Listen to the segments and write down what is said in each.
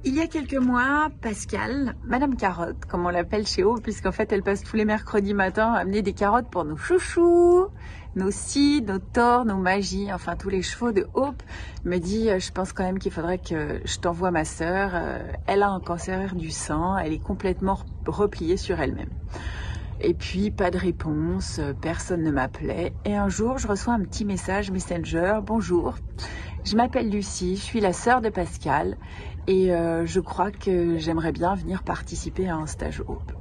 Il y a quelques mois, Pascal, Madame Carotte, comme on l'appelle chez Hope, puisqu'en fait elle passe tous les mercredis matins à amener des carottes pour nos chouchous, nos scies, nos thors, nos magies, enfin tous les chevaux de Hope, me dit je pense quand même qu'il faudrait que je t'envoie ma sœur. Elle a un cancer du sein, elle est complètement repliée sur elle-même. Et puis pas de réponse, personne ne m'appelait. Et un jour, je reçois un petit message Messenger. Bonjour, je m'appelle Lucie, je suis la sœur de Pascal et je crois que j'aimerais bien venir participer à un stage Hope.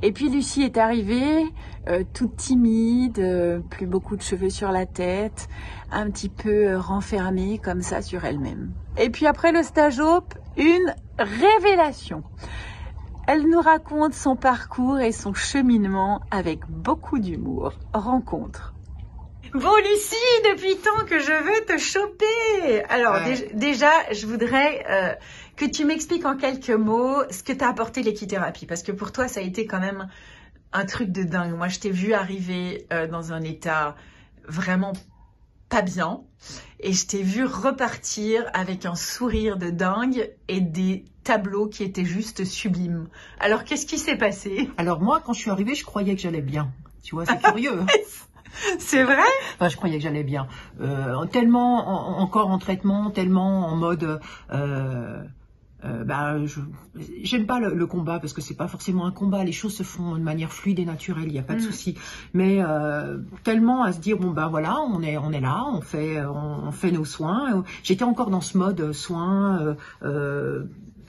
Et puis Lucie est arrivée, toute timide, plus beaucoup de cheveux sur la tête, un petit peu renfermée comme ça sur elle-même. Et puis après le stage Hope, une révélation. Elle nous raconte son parcours et son cheminement avec beaucoup d'humour. Rencontre. Bon Lucie, depuis tant que je veux te choper. Alors déjà, je voudrais que tu m'expliques en quelques mots ce que t'a apporté l'équithérapie. Parce que pour toi, ça a été quand même un truc de dingue. Moi, je t'ai vu arriver dans un état vraiment pas bien. Et je t'ai vu repartir avec un sourire de dingue et des tableaux qui étaient juste sublimes. Alors, qu'est-ce qui s'est passé? Alors moi, quand je suis arrivée, je croyais que j'allais bien. Tu vois, c'est curieux. Hein. C'est vrai? Enfin, je croyais que j'allais bien. Tellement encore en traitement, tellement en mode... j'aime pas le combat parce que c'est pas forcément un combat, les choses se font de manière fluide et naturelle, il n'y a pas de souci, mais tellement à se dire bon ben voilà, on est là, on fait nos soins. J'étais encore dans ce mode soins,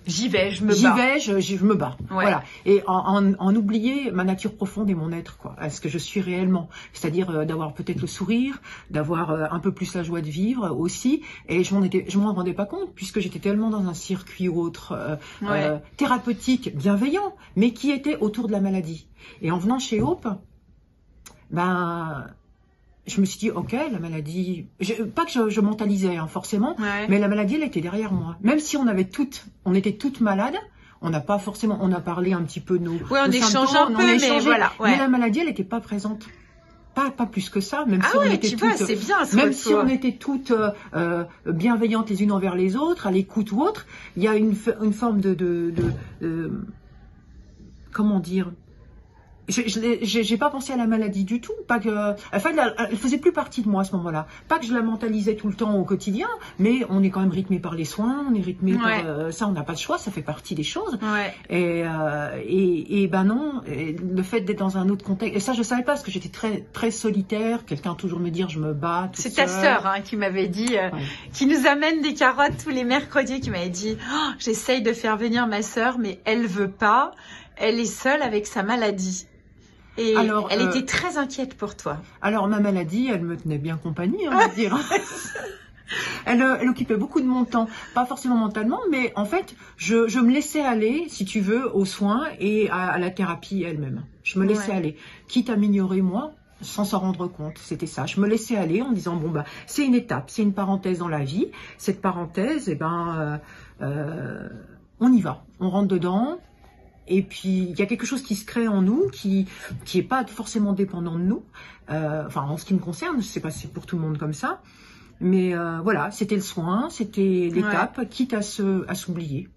j'y vais, je me bats. J'y vais, je me bats. Ouais. Voilà. Et en oublier ma nature profonde et mon être, quoi. Ce que je suis réellement. C'est-à-dire d'avoir peut-être le sourire, d'avoir un peu plus la joie de vivre aussi. Et je m'en rendais pas compte puisque j'étais tellement dans un circuit ou autre thérapeutique, bienveillant, mais qui était autour de la maladie. Et en venant chez Hope, je me suis dit, ok, la maladie, pas que je mentalisais forcément, mais la maladie, elle était derrière moi. Même si on était toutes malades, on n'a pas forcément, on a parlé un petit peu de nos on échange un peu, mais voilà. Mais la maladie, elle n'était pas présente. Pas plus que ça, même si on était toutes, c'est bien, même si on était toutes bienveillantes les unes envers les autres, à l'écoute ou autre, il y a une forme de comment dire. J'ai pas pensé à la maladie du tout, pas que, enfin, elle faisait plus partie de moi à ce moment-là. Pas que je la mentalisais tout le temps au quotidien, mais on est quand même rythmé par les soins, on est rythmé par ça, on n'a pas de choix, ça fait partie des choses. Et non, le fait d'être dans un autre contexte, et ça je savais pas parce que j'étais très solitaire, quelqu'un toujours me dire je me bats. C'est ta sœur qui m'avait dit, qui nous amène des carottes tous les mercredis, qui m'avait dit, j'essaye de faire venir ma sœur, mais elle veut pas, elle est seule avec sa maladie. Et alors, elle était très inquiète pour toi. Alors, ma maladie, elle me tenait bien compagnie, on va dire. Elle occupait beaucoup de mon temps, pas forcément mentalement, mais en fait, je me laissais aller, si tu veux, aux soins et à la thérapie elle-même. Je me laissais aller, quitte à m'ignorer moi, sans s'en rendre compte, c'était ça. Je me laissais aller en disant, bon, c'est une étape, c'est une parenthèse dans la vie. Cette parenthèse, on y va, on rentre dedans. Et puis, il y a quelque chose qui se crée en nous, qui est pas forcément dépendant de nous. Enfin, en ce qui me concerne, je sais pas si c'est pour tout le monde comme ça. Mais voilà, c'était le soin, c'était l'étape, quitte à s'oublier.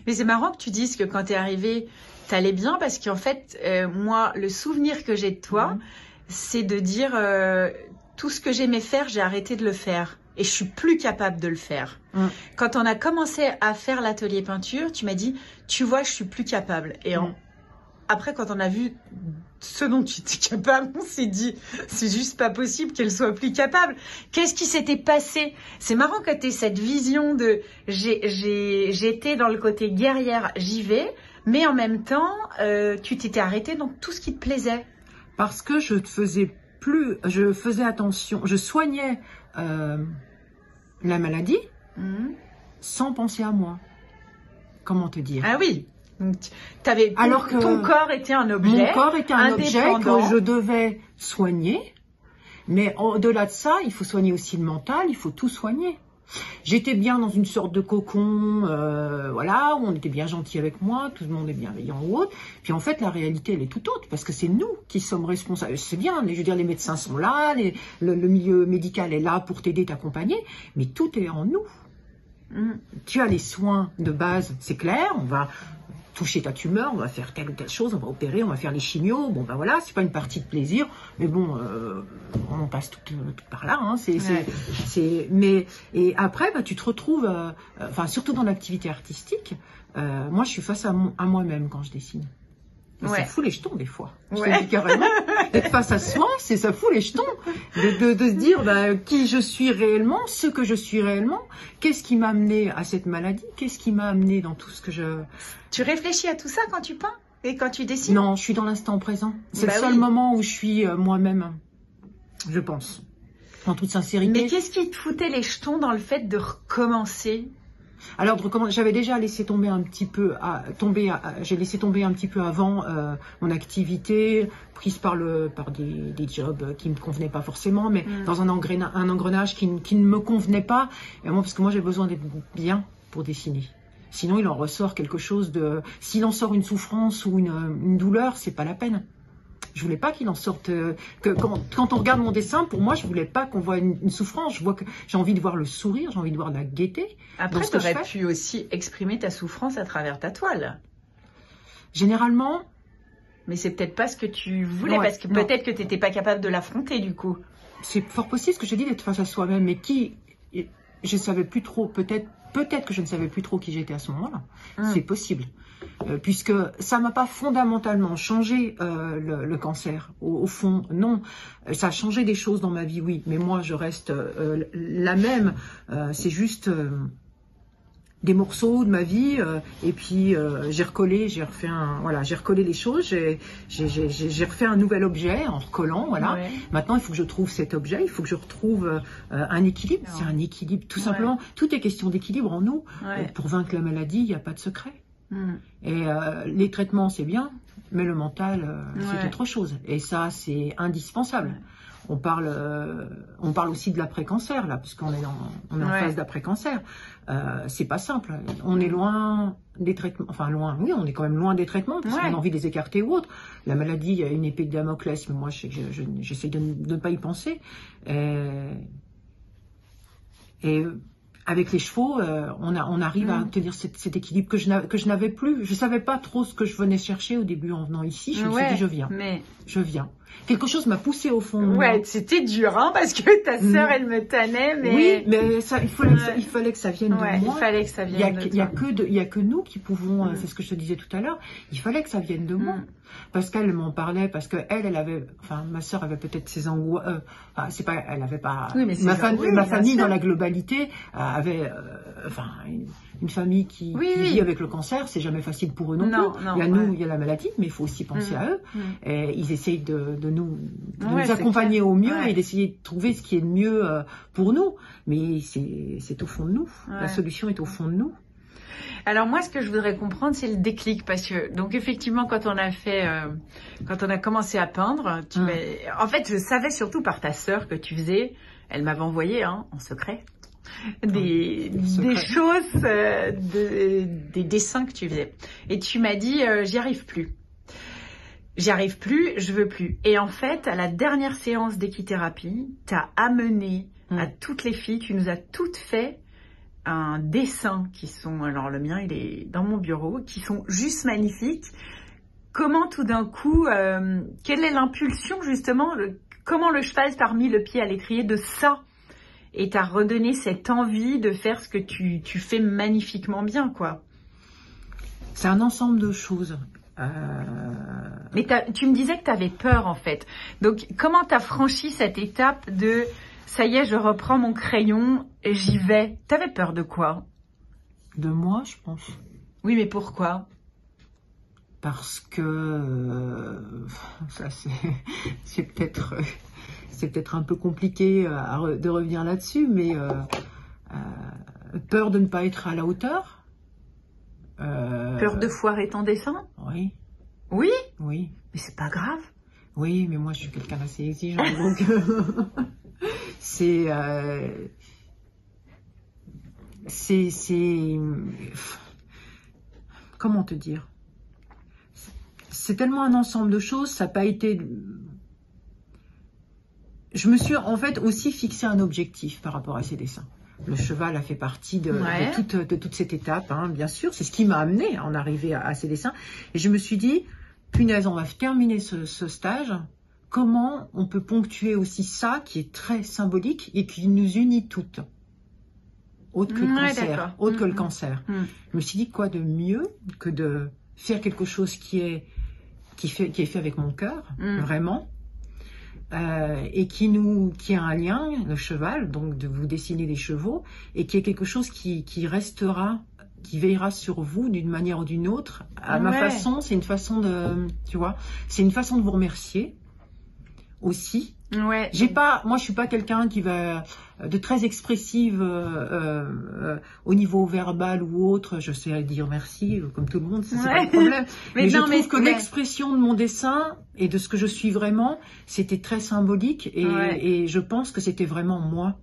Mais c'est marrant que tu dises que quand tu es arrivée, t'allais bien, parce qu'en fait, moi, le souvenir que j'ai de toi, c'est de dire tout ce que j'aimais faire, j'ai arrêté de le faire. Et je suis plus capable de le faire. Quand on a commencé à faire l'atelier peinture, tu m'as dit, tu vois, je suis plus capable. Et après, quand on a vu ce dont tu étais capable, on s'est dit, c'est juste pas possible qu'elle soit plus capable. Qu'est-ce qui s'était passé? C'est marrant que tu aies cette vision de, j'étais dans le côté guerrière, j'y vais, mais en même temps, tu t'étais arrêtée dans tout ce qui te plaisait. Parce que je faisais attention, je soignais la maladie sans penser à moi. Comment te dire? Ah oui. Alors que ton corps était un objet. Mon corps était un objet que je devais soigner. Mais au-delà de ça, il faut soigner aussi le mental, il faut tout soigner. J'étais bien dans une sorte de cocon, voilà, où on était bien gentil avec moi, tout le monde est bienveillant ou autre. Puis en fait, la réalité, elle est tout autre, parce que c'est nous qui sommes responsables. C'est bien, je veux dire, les médecins sont là, le milieu médical est là pour t'aider, t'accompagner, mais tout est en nous. Tu as les soins de base, c'est clair, on va toucher ta tumeur, on va faire telle ou telle chose, on va opérer, on va faire les chimios, bon ben voilà, c'est pas une partie de plaisir, mais bon, on passe tout par là, hein, et après, bah, tu te retrouves, enfin surtout dans l'activité artistique, moi je suis face à moi-même quand je dessine. Ça fout les jetons des fois. Je te dis carrément, d'être face à soi, ça fout les jetons. De se dire bah, qui je suis réellement, ce que je suis réellement, qu'est-ce qui m'a amené à cette maladie, qu'est-ce qui m'a amené dans tout ce que je... Tu réfléchis à tout ça quand tu peins et quand tu dessines? Non, je suis dans l'instant présent. C'est le seul moment où je suis moi-même, je pense, en toute sincérité. Mais qu'est-ce qui te foutait les jetons dans le fait de recommencer? Alors, j'avais déjà laissé tomber un petit peu, j'ai laissé tomber un petit peu avant mon activité, prise par des jobs qui ne me convenaient pas forcément, mais dans un engrenage qui ne me convenait pas. Et moi, parce que moi, j'ai besoin d'être bien pour dessiner. Sinon, il en ressort quelque chose de... S'il en sort une souffrance ou une douleur, c'est pas la peine. Je voulais pas qu'il en sorte... quand on regarde mon dessin, pour moi, je voulais pas qu'on voit une souffrance. Je vois que j'ai envie de voir le sourire, j'ai envie de voir la gaieté. Après, tu aurais pu aussi exprimer ta souffrance à travers ta toile. Généralement... Mais c'est peut-être pas ce que tu voulais, parce que peut-être que tu n'étais pas capable de l'affronter, du coup. C'est fort possible, ce que je dis, d'être face à soi-même. Mais je savais plus trop, peut-être que je ne savais plus trop qui j'étais à ce moment-là. C'est possible. Puisque ça m'a pas fondamentalement changé le cancer. Au fond, non. Ça a changé des choses dans ma vie, oui. Mais moi, je reste la même. C'est juste des morceaux de ma vie. Et puis, j'ai recollé les choses. J'ai refait un nouvel objet en recollant, voilà. Ouais. Maintenant, il faut que je trouve cet objet. Il faut que je retrouve un équilibre. C'est un équilibre, tout simplement. Tout est question d'équilibre en nous. Pour vaincre la maladie, il n'y a pas de secret. Et les traitements, c'est bien, mais le mental, c'est autre chose. Et ça, c'est indispensable. On parle aussi de l'après-cancer, là, parce qu'on est en phase d'après-cancer. C'est pas simple. On est loin des traitements. Enfin, loin, oui, on est quand même loin des traitements, parce qu'on a envie de les écarter ou autre. La maladie, il y a une épée de Damoclès, mais moi, j'essaie de ne pas y penser. Et avec les chevaux, on arrive à obtenir cet équilibre que je n'avais plus. Je savais pas trop ce que je venais chercher au début en venant ici. Je me suis dit, je viens. Je viens. Quelque chose m'a poussé au fond. Ouais, c'était dur, hein, parce que ta sœur, elle me tannait, mais... Oui, mais ça, il fallait que ça vienne de moi. Il fallait que ça vienne de toi. Il y a que nous qui pouvons, c'est ce que je te disais tout à l'heure, il fallait que ça vienne de moi. Parce qu'elle m'en parlait, parce que elle avait, enfin, ma sœur avait peut-être ses angoisses, elle avait pas, ma famille dans la globalité avait, une famille qui vit avec le cancer, c'est jamais facile pour eux non plus. Il y a nous, il y a la maladie, mais il faut aussi penser à eux. Et ils essayent de nous accompagner au mieux et d'essayer de trouver ce qui est le mieux pour nous. Mais c'est au fond de nous. La solution est au fond de nous. Alors moi, ce que je voudrais comprendre, c'est le déclic, parce que donc effectivement, quand on a commencé à peindre, en fait, je savais surtout par ta sœur que tu faisais. Elle m'avait envoyé en secret des choses, des dessins que tu faisais, et tu m'as dit j'y arrive plus, je veux plus. Et en fait, à la dernière séance d'équithérapie, t'as amené à toutes les filles, tu nous as toutes fait un dessin qui sont, alors le mien il est dans mon bureau, qui sont juste magnifiques. Comment tout d'un coup, quelle est l'impulsion justement, comment le cheval t'a remis le pied à l'étrier de ça et t'a redonné cette envie de faire ce que tu fais magnifiquement bien, quoi? C'est un ensemble de choses. Mais tu me disais que tu avais peur en fait. Donc comment tu as franchi cette étape de ça y est, je reprends mon crayon et j'y vais? T'avais peur de quoi? De moi, je pense. Oui, mais pourquoi? Parce que ça c'est peut-être un peu compliqué de revenir là-dessus, mais peur de ne pas être à la hauteur. Peur de foirer ton dessin? Oui. Oui? Oui. Mais c'est pas grave. Oui, mais moi je suis quelqu'un d'assez exigeant, donc c'est comment te dire? C'est tellement un ensemble de choses, ça n'a pas été... Je me suis en fait aussi fixé un objectif par rapport à ces dessins. le cheval a fait partie de toute cette étape, hein, bien sûr. C'est ce qui m'a amené à en arriver à ces dessins. Et je me suis dit, punaise, on va terminer ce stage. Comment on peut ponctuer aussi ça, qui est très symbolique et qui nous unit toutes, autre que le cancer, autre que le cancer. Je me suis dit, quoi de mieux que de faire quelque chose qui est fait avec mon cœur, vraiment, et qui a un lien, le cheval, donc de vous dessiner des chevaux, et qui est quelque chose qui restera, qui veillera sur vous d'une manière ou d'une autre. À ma façon, c'est une façon de, tu vois, c'est une façon de vous remercier aussi. Ouais. Moi, je suis pas quelqu'un qui va de très expressive au niveau verbal ou autre. Je sais dire merci, comme tout le monde, ça, c'est pas le problème. mais je trouve que l'expression de mon dessin et de ce que je suis vraiment, c'était très symbolique et je pense que c'était vraiment moi.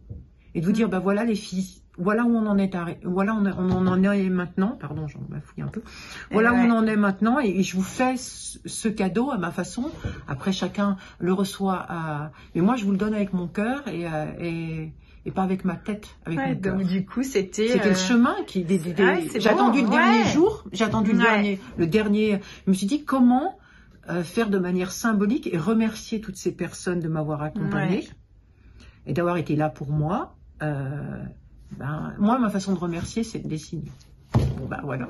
Et de vous dire, bah voilà les filles, voilà où on en est, voilà on en est maintenant, pardon, j'en bafouille un peu, voilà où on en est maintenant, et je vous fais ce cadeau à ma façon. Après, chacun le reçoit, mais moi je vous le donne avec mon cœur et pas avec ma tête, avec mon cœur. Donc du coup, c'était le chemin qui, j'ai attendu le dernier jour, j'ai attendu le dernier, je me suis dit comment faire de manière symbolique et remercier toutes ces personnes de m'avoir accompagnée et d'avoir été là pour moi. Moi, ma façon de remercier, c'est de dessiner. Bon, ben voilà.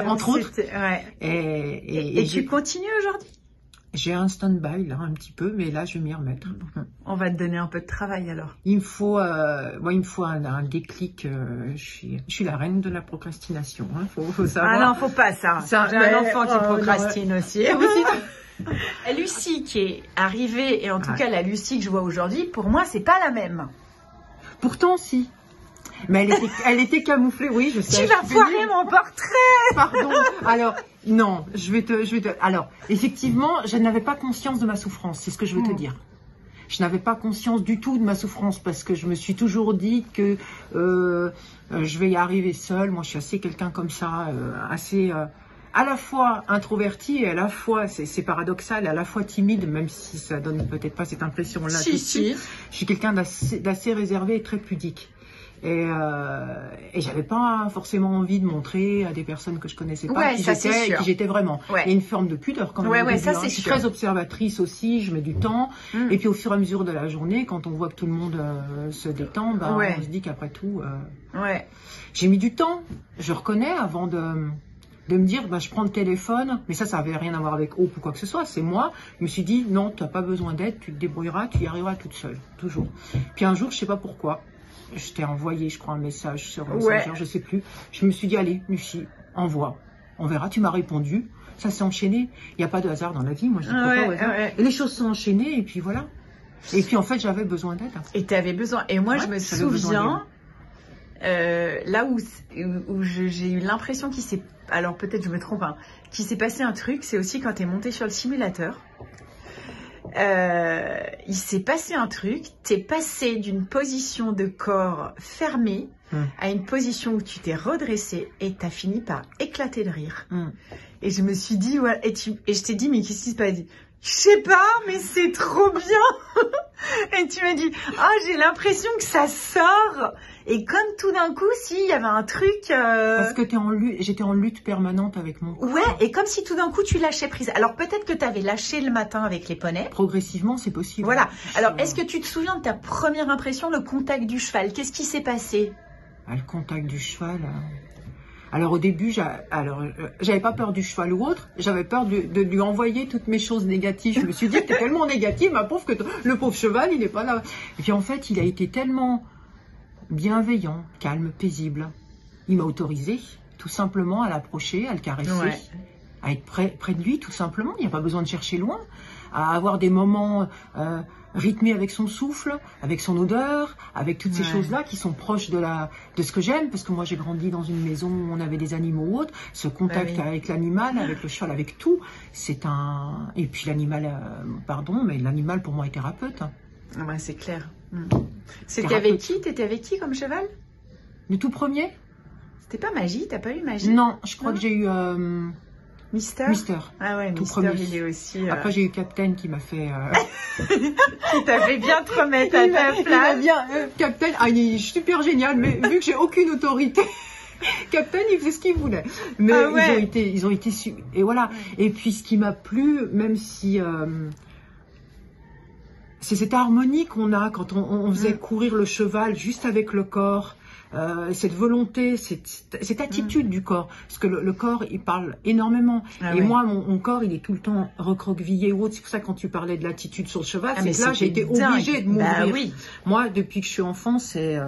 Entre autres. Et tu continues aujourd'hui? J'ai un stand-by là, un petit peu, mais là, je vais m'y remettre. On va te donner un peu de travail alors. Il me faut un déclic. Je suis la reine de la procrastination. Hein, faut savoir. Ah non, faut pas ça. J'ai un enfant qui procrastine aussi. Lucie qui est arrivée, et en tout cas la Lucie que je vois aujourd'hui, pour moi, c'est pas la même. Pourtant, si. Mais elle était camouflée, oui, je sais. Tu vas foirer mon portrait. Pardon. Alors, non, alors, effectivement, je n'avais pas conscience de ma souffrance, c'est ce que je veux te dire. Je n'avais pas conscience du tout de ma souffrance parce que je me suis toujours dit que je vais y arriver seule. Moi, je suis assez quelqu'un comme ça, assez... à la fois introverti et à la fois, c'est paradoxal, à la fois timide, même si ça donne peut-être pas cette impression-là. Si. Je suis quelqu'un d'assez réservé et très pudique. Et j'avais pas forcément envie de montrer à des personnes que je connaissais pas qui j'étais vraiment. Il y a une forme de pudeur quand même. Je suis très observatrice aussi, je mets du temps. Et puis au fur et à mesure de la journée, quand on voit que tout le monde se détend, on se dit qu'après tout... J'ai mis du temps, je reconnais, avant de me dire, je prends le téléphone, mais ça avait rien à voir avec Hope ou quoi que ce soit, c'est moi. Je me suis dit, non, tu n'as pas besoin d'aide, tu te débrouilleras, tu y arriveras toute seule, toujours. Puis un jour, je sais pas pourquoi, je t'ai envoyé, je crois, un message sur Messenger, je sais plus. Je me suis dit, allez, Lucie, envoie, on verra, tu m'as répondu, ça s'est enchaîné. Il n'y a pas de hasard dans la vie, moi je dis pas au hasard. Et les choses sont enchaînées, et puis voilà. Et puis en fait, j'avais besoin d'aide. Et tu avais besoin, et moi je me souviens, là où j'ai eu l'impression qu'il s'est... Alors peut-être je me trompe, qu'il s'est passé un truc, c'est aussi quand tu es monté sur le simulateur. Il s'est passé un truc, tu es passé d'une position de corps fermé à une position où tu t'es redressé et tu as fini par éclater de rire. Et je me suis dit, et je t'ai dit, mais qu'est-ce qui se passe? Je sais pas, mais c'est trop bien. Et tu m'as dit, j'ai l'impression que ça sort. Et comme tout d'un coup, s'il y avait un truc... Parce que j'étais en lutte permanente avec mon corps. Ouais, et comme si tout d'un coup, tu lâchais prise. Alors peut-être que tu avais lâché le matin avec les poneys. Progressivement, c'est possible. Voilà. Alors, est-ce que tu te souviens de ta première impression, le contact du cheval? Qu'est-ce qui s'est passé? Le contact du cheval... Alors au début, j'avais pas peur du cheval ou autre, j'avais peur de lui envoyer toutes mes choses négatives. Je me suis dit, t'es tellement négative, ma pauvre, que le pauvre cheval, il n'est pas là. Et puis en fait, il a été tellement bienveillant, calme, paisible. Il m'a autorisé tout simplement à l'approcher, à le caresser, à être près de lui tout simplement. Il n'y a pas besoin de chercher loin, à avoir des moments... rythmé avec son souffle, avec son odeur, avec toutes ces choses-là qui sont proches de ce que j'aime, parce que moi j'ai grandi dans une maison où on avait des animaux ou autres, ce contact avec l'animal, avec le cheval, avec tout, c'est un... Et puis l'animal, mais l'animal pour moi est thérapeute. C'est clair. C'était avec qui? T'étais avec qui comme cheval? Le tout premier? C'était pas Magie? T'as pas eu Magie? Non, je crois que j'ai eu... Mister. Ah ouais, tout Mister, premier. il est aussi... Après, j'ai eu Captain qui m'a fait... qui t'a fait bien te remettre à ta place. Captain, il est super génial, mais vu que j'ai aucune autorité... Captain, il faisait ce qu'il voulait. Mais ils ont été et voilà. Et puis, ce qui m'a plu, même si... c'est cette harmonie qu'on a quand on faisait courir le cheval juste avec le corps. Cette volonté, cette attitude du corps, parce que le corps il parle énormément et moi mon corps il est tout le temps recroquevillé ou autre. C'est pour ça que quand tu parlais de l'attitude sur le cheval, c'est que là j'ai été obligée de m'ouvrir. Bah, oui. Moi depuis que je suis enfant c'est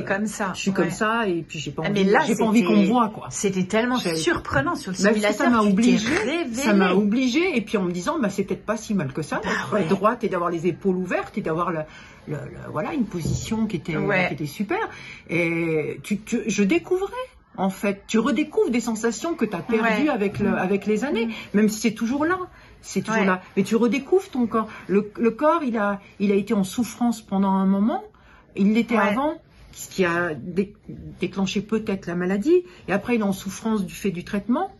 comme ça. Je suis comme ça et puis j'ai pas envie, là, pas envie qu'on me voit quoi. C'était tellement surprenant sur le simulateur. Ça m'a obligée et puis en me disant c'est peut-être pas si mal que ça d'être droite et d'avoir les épaules ouvertes et d'avoir voilà une position qui était super et je découvrais en fait, tu redécouvres des sensations que tu as perdues avec les années, même si c'est toujours là, mais tu redécouvres ton corps. Le corps il a été en souffrance pendant un moment, il l'était avant, ce qui a déclenché peut-être la maladie, et après il est en souffrance du fait du traitement.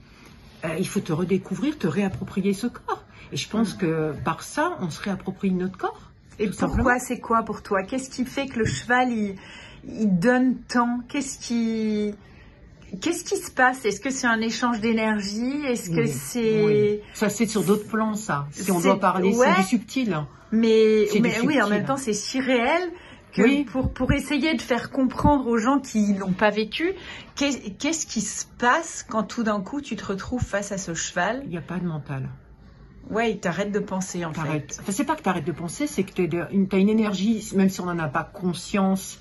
Il faut te redécouvrir, te réapproprier ce corps, et je pense que par ça on se réapproprie notre corps. Et pourquoi, c'est quoi pour toi? Qu'est-ce qui fait que le cheval, il donne tant? Qu'est-ce qui se passe? Est-ce que c'est un échange d'énergie? Est-ce que c'est... Oui. Ça, c'est sur d'autres plans, ça. Si on doit parler, c'est du subtil. Mais oui, en même temps, c'est si réel que pour essayer de faire comprendre aux gens qui l'ont pas vécu, qu'est-ce qui se passe quand tout d'un coup, tu te retrouves face à ce cheval? Il n'y a pas de mental. Ouais, t'arrêtes de penser en fait. Enfin, c'est pas que t'arrêtes de penser, c'est que t'as une énergie, même si on n'en a pas conscience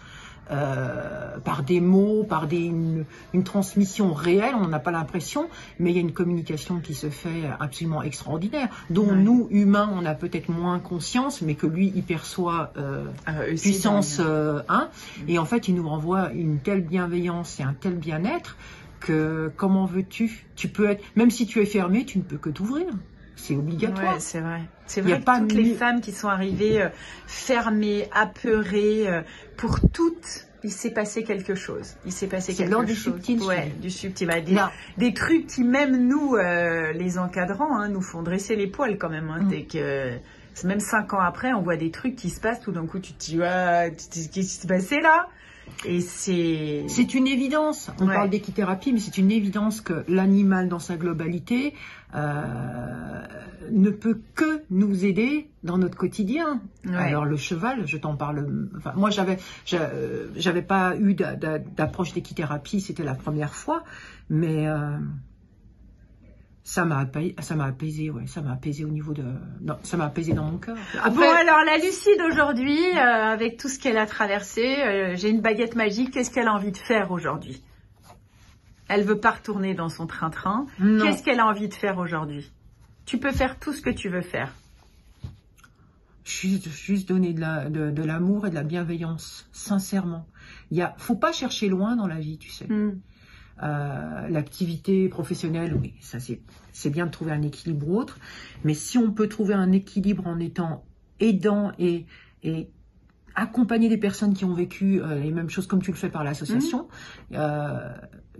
par des mots, par une transmission réelle, on n'en a pas l'impression, mais il y a une communication qui se fait absolument extraordinaire, dont nous, humains, on a peut-être moins conscience, mais que lui, il perçoit puissance 1, et en fait, il nous renvoie une telle bienveillance et un tel bien-être que, comment veux-tu? Tu peux être, même si tu es fermé, tu ne peux que t'ouvrir. C'est obligatoire. Ouais, c'est vrai. C'est vrai que toutes les femmes qui sont arrivées fermées, apeurées, pour toutes, il s'est passé quelque chose. Il s'est passé quelque chose. Du subtil. Ouais, du subtil. Des trucs qui, même nous, les encadrants, nous font dresser les poils quand même. Dès que, même 5 ans après, on voit des trucs qui se passent. Tout d'un coup, tu te dis, qu'est-ce qui s'est passé là? Et c'est une évidence. On parle d'équithérapie, mais c'est une évidence que l'animal dans sa globalité ne peut que nous aider dans notre quotidien. Alors le cheval, je t'en parle. Enfin, moi, j'avais pas eu d'approche d'équithérapie, c'était la première fois, mais ça m'a apaisé, ça m'a apaisé au niveau de... Non, ça m'a apaisé dans mon cœur. Bon, alors la Lucide aujourd'hui, avec tout ce qu'elle a traversé, j'ai une baguette magique, qu'est-ce qu'elle a envie de faire aujourd'hui? Elle veut pas retourner dans son train-train. Qu'est-ce qu'elle a envie de faire aujourd'hui? Tu peux faire tout ce que tu veux faire. Juste donner de l'amour et de la bienveillance, sincèrement. Faut pas chercher loin dans la vie, tu sais. L'activité professionnelle, oui, ça c'est bien de trouver un équilibre ou autre, mais si on peut trouver un équilibre en étant aidant et accompagner des personnes qui ont vécu les mêmes choses comme tu le fais par l'association,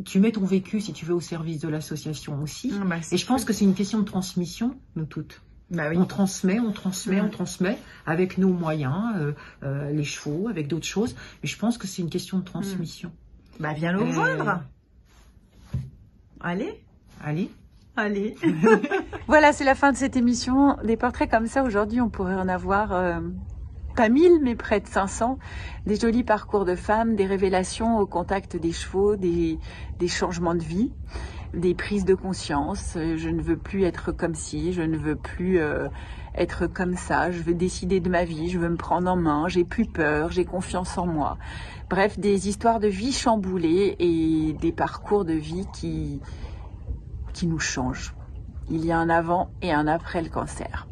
tu mets ton vécu, si tu veux, au service de l'association aussi. Et je pense que c'est une question de transmission, nous toutes. On transmet avec nos moyens, les chevaux, avec d'autres choses, mais je pense que c'est une question de transmission. Viens nous rejoindre. Allez. Voilà, c'est la fin de cette émission. Des portraits comme ça, aujourd'hui, on pourrait en avoir pas 1000, mais près de 500. Des jolis parcours de femmes, des révélations au contact des chevaux, des changements de vie, des prises de conscience. Je ne veux plus être comme ci, je ne veux plus être comme ça. Je veux décider de ma vie, je veux me prendre en main. J'ai plus peur, j'ai confiance en moi. Bref, des histoires de vie chamboulées et des parcours de vie qui nous changent. Il y a un avant et un après le cancer.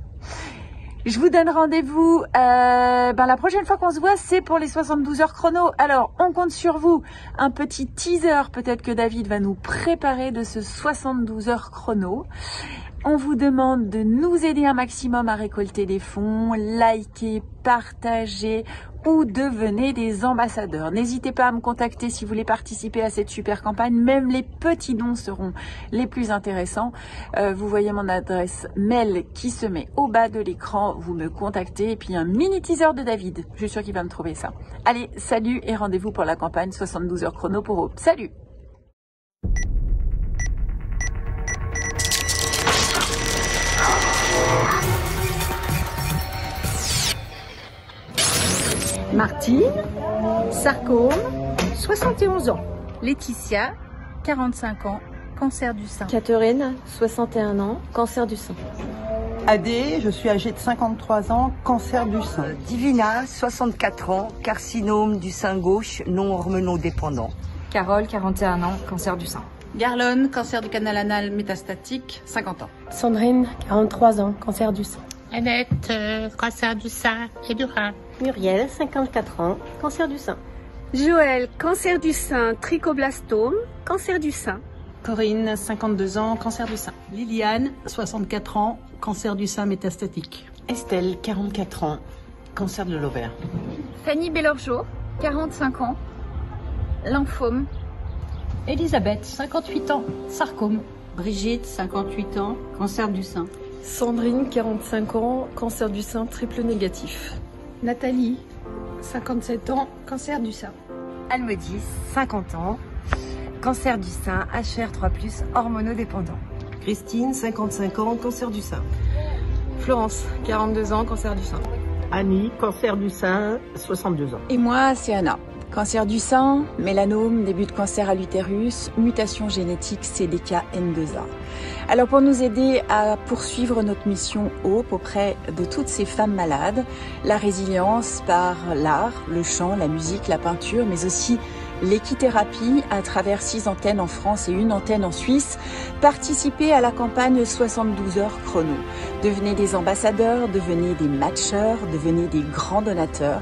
Je vous donne rendez-vous la prochaine fois qu'on se voit, c'est pour les 72 heures chrono. Alors, on compte sur vous. Un petit teaser, peut-être que David va nous préparer de ce 72 heures chrono. On vous demande de nous aider un maximum à récolter des fonds, liker, partager. ou devenez des ambassadeurs. N'hésitez pas à me contacter si vous voulez participer à cette super campagne. Même les petits dons seront les plus intéressants. Vous voyez mon adresse mail qui se met au bas de l'écran. Vous me contactez et puis un mini teaser de David. Je suis sûre qu'il va me trouver ça. Allez, salut et rendez-vous pour la campagne 72 heures chrono pour Hope. Salut! Martine, sarcome, 71 ans. Laetitia, 45 ans, cancer du sein. Catherine, 61 ans, cancer du sein. Adé, je suis âgée de 53 ans, cancer du sein. Divina, 64 ans, carcinome du sein gauche, non hormonodépendant. Carole, 41 ans, cancer du sein. Garlone, cancer du canal anal métastatique, 50 ans. Sandrine, 43 ans, cancer du sein. Annette, cancer du sein et du rein. Muriel, 54 ans, cancer du sein. Joël, cancer du sein, trichoblastome, cancer du sein. Corinne, 52 ans, cancer du sein. Liliane, 64 ans, cancer du sein métastatique. Estelle, 44 ans, cancer de l'ovaire. Fanny Bellorgeau, 45 ans, lymphome. Elisabeth, 58 ans, sarcome. Brigitte, 58 ans, cancer du sein. Sandrine, 45 ans, cancer du sein triple négatif. Nathalie, 57 ans, cancer du sein. Almodis, 50 ans, cancer du sein, HR3+, hormonodépendant. Christine, 55 ans, cancer du sein. Florence, 42 ans, cancer du sein. Annie, cancer du sein, 62 ans. Et moi, c'est Anna. Cancer du sein, mélanome, début de cancer à l'utérus, mutation génétique CDKN2A. Alors pour nous aider à poursuivre notre mission Hope auprès de toutes ces femmes malades, la résilience par l'art, le chant, la musique, la peinture, mais aussi l'équithérapie à travers 6 antennes en France et 1 antenne en Suisse, participez à la campagne 72 heures chrono. Devenez des ambassadeurs, devenez des matcheurs, devenez des grands donateurs,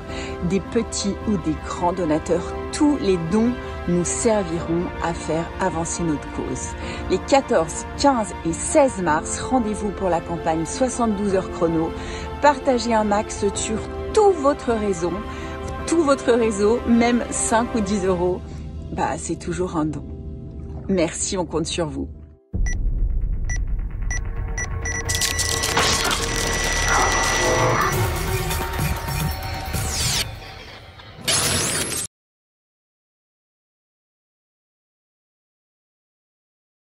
des petits ou des grands donateurs. Tous les dons nous serviront à faire avancer notre cause. Les 14, 15 et 16 mars, rendez-vous pour la campagne 72 heures chrono. Partagez un max sur tout votre réseau, même 5 ou 10 euros, c'est toujours un don. Merci, on compte sur vous.